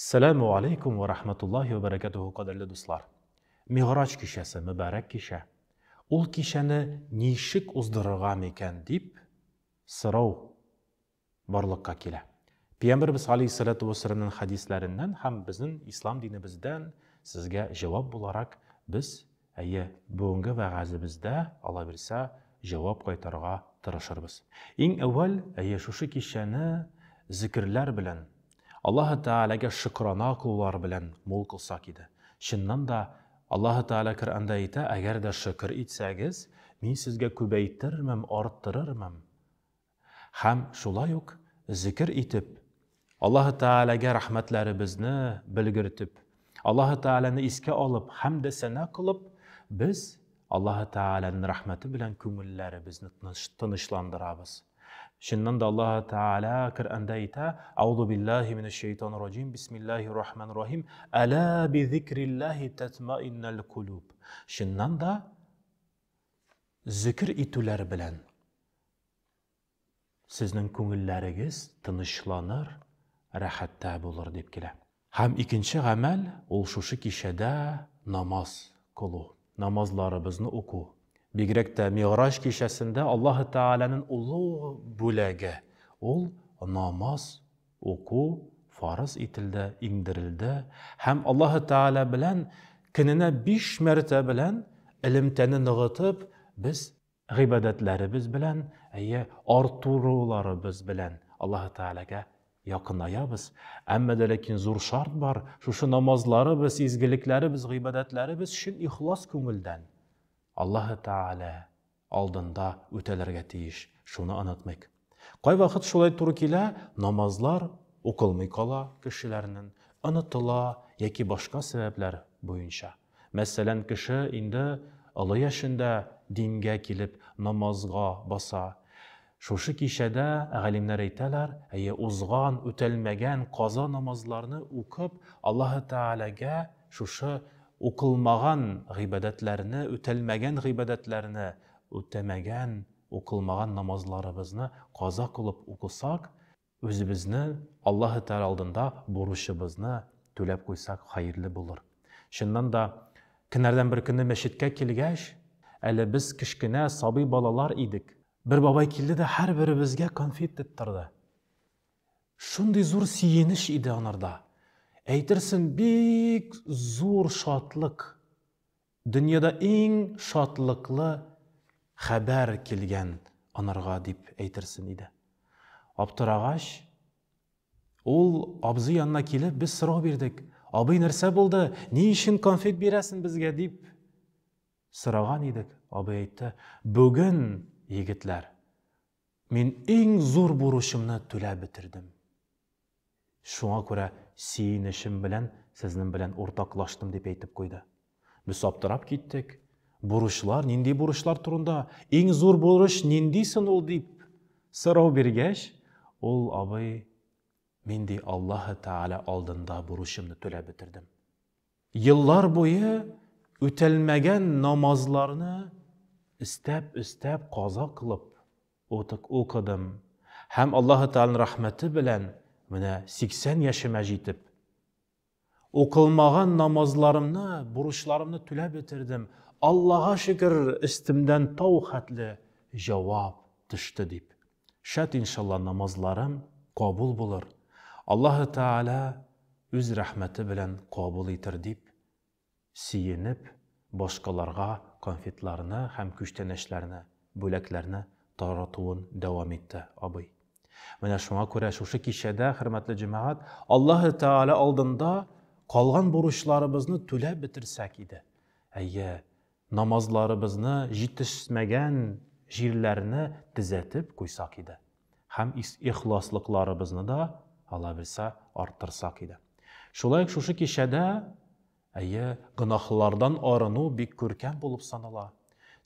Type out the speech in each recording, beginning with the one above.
Assalamu alaikum wa rahmatullahi wa barakatuhu qadirli dostlar. Mi'raj kişesi, mübarek kişi. Ol kişini nişik uzdırırga meken deyip sırau barlıqqa kele. Peygamberimiz aleyhissalatu vesselam'ın hadislerinden hem bizim İslam dinimizden sizge cevap olarak biz bugungi va'zimizda Allah bilsa cevap qaytarga tırışırız. En evvel şuşu kişini zikirler bilen Allah Teala'ga şükrana kıllar bilen mol kılsak idi. Şundan da Allah Teala Kur'anda ayta, agar da şükür etsagiz, men sizga ko'paytirmam, orttirarman. Ham şulay yok zikir etip, Allah Teala'ga rahmatlarimizni bilgirtib, Allah Teala'ni esga olib, hamda sana qilib, biz Allah Teala'nın rahmeti bilen ko'ngillarimizni tinchlantiramiz. Şundan da Allah Teala Kur'anda ayta, "Auzu billahi mineşşeytanirracim. Bismillahirrahmanirrahim. Ala bi zikrillahi tatma'innul kulub." Şundan da zikir etüler bilen sizning ko'ngillariz tinchlanır, rahatda bo'lur deb kela. Ham ikinci amal ol şuşu kişide namaz kılu. Namazlarimizni oku. Bigrekte Mi'raj kişesinde Allah Teala'nın ulu bölegi ol namaz oku farz etildi, indirildi. Hem Allah Teala bilen kinine 5 mertebe bilen ilimteni nığıtıp biz ibadetlerimiz bilen arturularımız bilen Allah Teala'ga yakınayabız. Amma da lekin zor şart var. Şu namazlarımız, izgiliklerimiz, ibadetlerimiz şun ihlas köngülden. Allah Teala aldında ötelerge teyiş. Şunu anlatmak. Qay vaqt şulay turu kela namazlar okılmay kala kişilerinin anıtıla yaki başka sebepler boyunca. Mesela kişi indi 50 yaşında dinge kelip namazga basa. Şuşu kişide alimler aytalar, uzgan, ötelmegen qaza namazlarını okup Allah Teala'ga şuşu okılmagan ibadetlerini, ötelmegen ibadetlerini, ötemegen, okılmagan namazlarımızını qaza kılıp okusak, özümüzni Allah Teala aldında boruşumuzni төлep koysak hayırlı bulur. Şundan da günlerden bir günde meşitke kelgeç, eli biz kişkine sabi balalar idik. Bir babay keldi de her birimizge konfet ettirdi. Şunday zor siyiniş idi anarda. Eytirsin bek zor şatlık. Dünyada en şatlıklı haber kelgen anarga deyip eytirsin idi. Abduragaş, ol abzı yanına kelip biz sıra berdik. Abay nerse buldu, ne işin konfet beresin bizge deyip sıragan idik. Abay aytdı, bugün yigitler, men en zor boruşumni төлep bitirdim. Şuna göre siyinişim bilen, sizin bilen ortaklaştım deyip aytip koydu. Biz aptırap gittik. Boruşlar, nindi boruşlar turunda, en zor boruş nindisin ol deyip sırav bergeç, ol abay, men de Allah Teala aldında boruşumni төлep bitirdim. Yıllar boyu ötelmegen namazlarını istep qaza kılıp okudım. Hem Allah Teala'nın rahmeti bilen mine 80 yaşıma jetip okılmagan namazlarımni, buruşlarımni төлep bitirdim. Allah'a şükür istimden tavhatli cevap düştü deyip. Şat inşallah namazlarım kabul bulur. Allah Teala öz rahmeti bilen kabul etir deyip siyinip başkalarga konfetlerini hem küçteneşlerini, böleklerini taratuun devam etti abay. Mene şuna göre şuşu kişide hürmetli cemaat Allah Teala aldında kalgan boruşlarımızını төлep bitirsek idi. Namazlarımızını yetişmegen jirlerini düzeltip koysak idi. Hem ihlaslıklarımızını da Allah bilse arttırsak idi. Şulay şuşu kişide günahlardan arınu bir körken bulup sanala.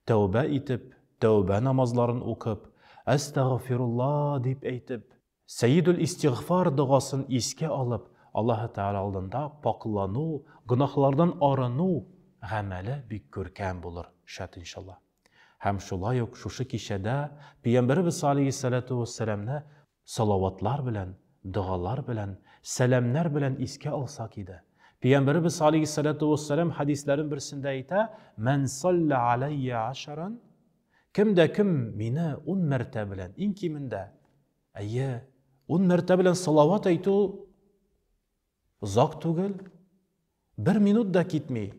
Tövbe etip, tövbe namazlarını okup, estağfirullah deyip eytip, Seyyidül İstiğfar duasını eske alıp, Allah Teala aldında paklanu, günahlardan arınu ameli bir körken bulur. Şat inşallah. Hem şulay yok şuşu kişide Peygamberimiz aleyhissalatu vesselam'ne salavatlar bilen, dualar bilen selamlar bilen iske alsak idi. Peygamberimiz aleyhissalatu vesselam hadislerin birisinde ayta, "Men salli aleyye aşaran", kimde kim meni 10 mertebe bilen, in kiminde, ayye 10 mertebe bilen salavat aytu uzak tugul, 1 minut da gitmey.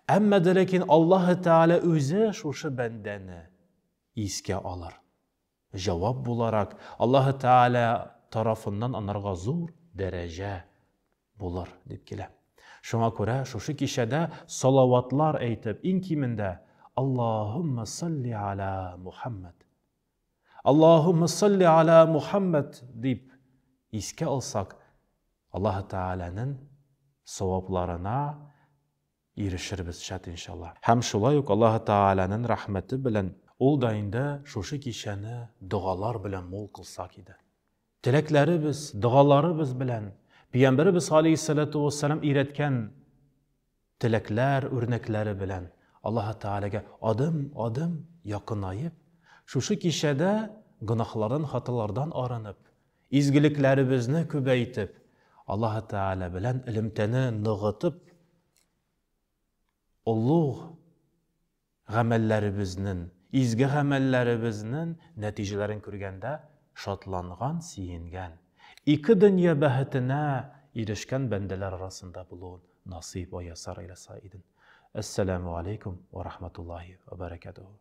Amma da lekin Allah Teala özü şuşu bendeni iske alır. Cevap bularak Allah Teala tarafından anarga zor derece bulur dep kele. Şuna göre şuşu kişide salavatlar aytıp in kiminde Allahümme salli ala Muhammed. Allahümme salli ala Muhammed deyip iske alsak Allah Teala'nın sevaplarına erişiriz şat inşallah. Hem şulayuk Allah Teala'nın rahmeti bilen ol dayında şuşu kişini dualar bilen mol kılsak idi. Tileklerimiz, dualarımız bilen Peygamberimiz aleyhissalatu vesselam öğretken tilekler, örnekleri bilen Allah Teala'ga adım adım yakınayıp şuşu kişide günahların hatalardan aranıp izgiliklerimizni kübeytip Allah Teala bilen ilimteni nığıtıp Allah gamellerimiznin, izgi gamellerimiznin neticelerini körgende şatlangan, siyingen. İki dünya bahtine erişken bendeler arasında bulun nasip ve yasar eyle saidin. Esselamu aleyküm ve rahmetullahi ve berekatuhu.